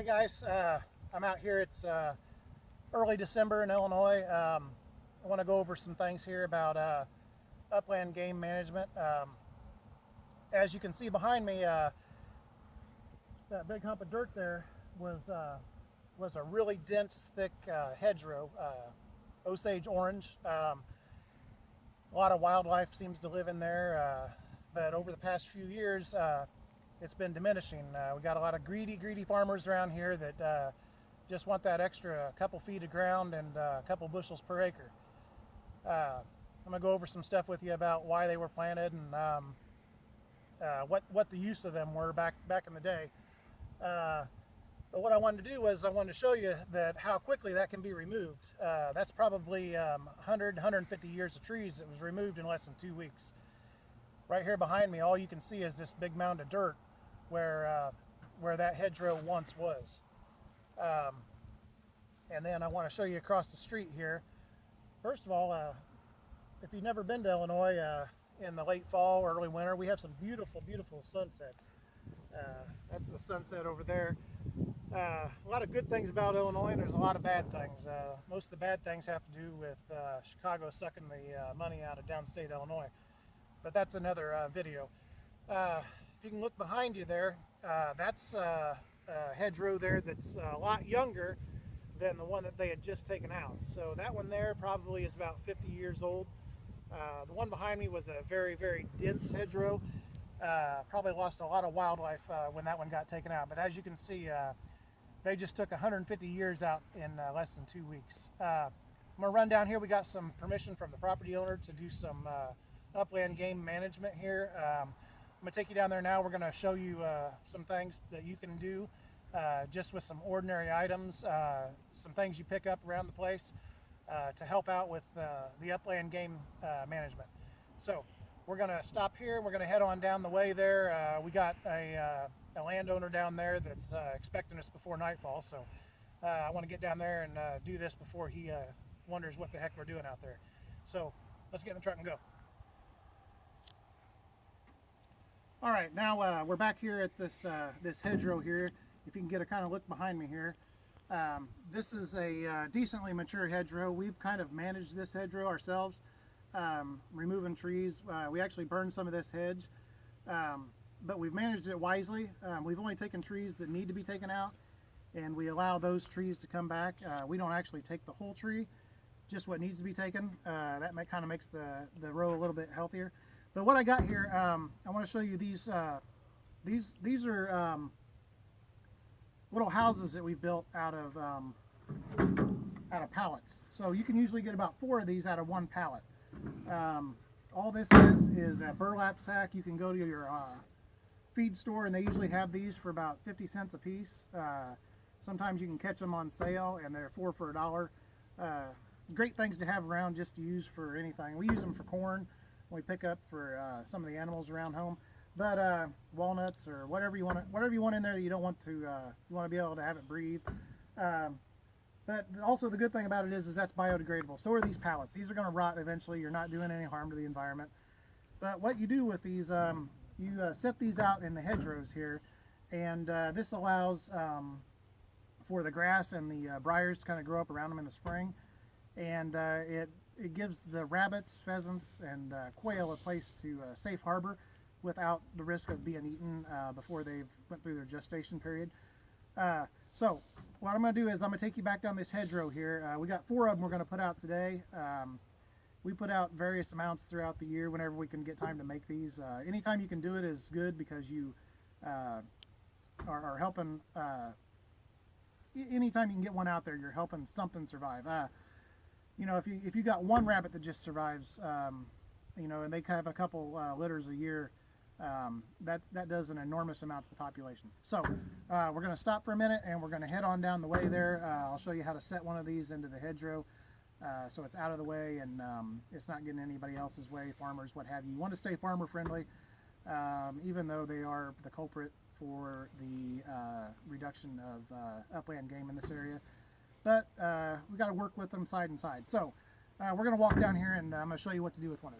Hey guys, I'm out here. It's early December in Illinois. I want to go over some things here about upland game management. As you can see behind me, that big hump of dirt there was a really dense, thick hedgerow, Osage orange. A lot of wildlife seems to live in there, but over the past few years, it's been diminishing. We got a lot of greedy farmers around here that just want that extra couple feet of ground and a couple bushels per acre. I'm going to go over some stuff with you about why they were planted and what the use of them were back in the day. But what I wanted to do was I wanted to show you that how quickly that can be removed. That's probably 150 years of trees that was removed in less than 2 weeks. Right here behind me, all you can see is this big mound of dirt where that hedgerow once was. And then I want to show you across the street here. First of all, if you've never been to Illinois in the late fall, early winter, we have some beautiful sunsets. That's the sunset over there. A lot of good things about Illinois, and there's a lot of bad things. Most of the bad things have to do with Chicago sucking the money out of downstate Illinois. But that's another video. If you can look behind you there, that's a hedgerow there that's a lot younger than the one that they had just taken out. So that one there probably is about 50 years old. The one behind me was a very dense hedgerow. Probably lost a lot of wildlife when that one got taken out. But as you can see, they just took 150 years out in less than 2 weeks. I'm gonna run down here. We got some permission from the property owner to do some upland game management here. I'm gonna take you down there now. We're gonna show you some things that you can do just with some ordinary items, some things you pick up around the place to help out with the upland game management. So we're gonna stop here. We're gonna head on down the way there. We got a landowner down there that's expecting us before nightfall. So I want to get down there and do this before he wonders what the heck we're doing out there. So let's get in the truck and go. All right, now we're back here at this this hedgerow here. If you can get a kind of look behind me here, this is a decently mature hedgerow. We've kind of managed this hedgerow ourselves, removing trees. We actually burned some of this hedge, but we've managed it wisely. We've only taken trees that need to be taken out, and we allow those trees to come back. We don't actually take the whole tree, just what needs to be taken. That kind of makes the row a little bit healthier. But what I got here, I want to show you these. These are little houses that we've built out of pallets. So you can usually get about 4 of these out of one pallet. All this is a burlap sack. You can go to your feed store, and they usually have these for about 50 cents a piece. Sometimes you can catch them on sale, and they're 4 for $1. Great things to have around just to use for anything. We use them for corn. We pick up for some of the animals around home, but walnuts or whatever you want in there that you don't want to, you want to be able to have it breathe. But also the good thing about it is that's biodegradable. So are these pallets. These are going to rot eventually. You're not doing any harm to the environment. But what you do with these, you set these out in the hedgerows here, and this allows for the grass and the briars to kind of grow up around them in the spring, and it gives the rabbits, pheasants, and quail a place to safe harbor without the risk of being eaten before they've went through their gestation period. So what I'm going to do is I'm going to take you back down this hedgerow here. We got 4 of them we're going to put out today. We put out various amounts throughout the year whenever we can get time to make these. Anytime you can do it is good because you are helping. Anytime you can get one out there, you're helping something survive. You know, if you got one rabbit that just survives, you know, and they have a couple litters a year, that does an enormous amount to the population. So we're going to stop for a minute, and we're going to head on down the way there. I'll show you how to set one of these into the hedgerow so it's out of the way and it's not getting anybody else's way, farmers, what have you. You want to stay farmer friendly, even though they are the culprit for the reduction of upland game in this area. But we got to work with them side and side. So we're going to walk down here, and I'm going to show you what to do with one of these.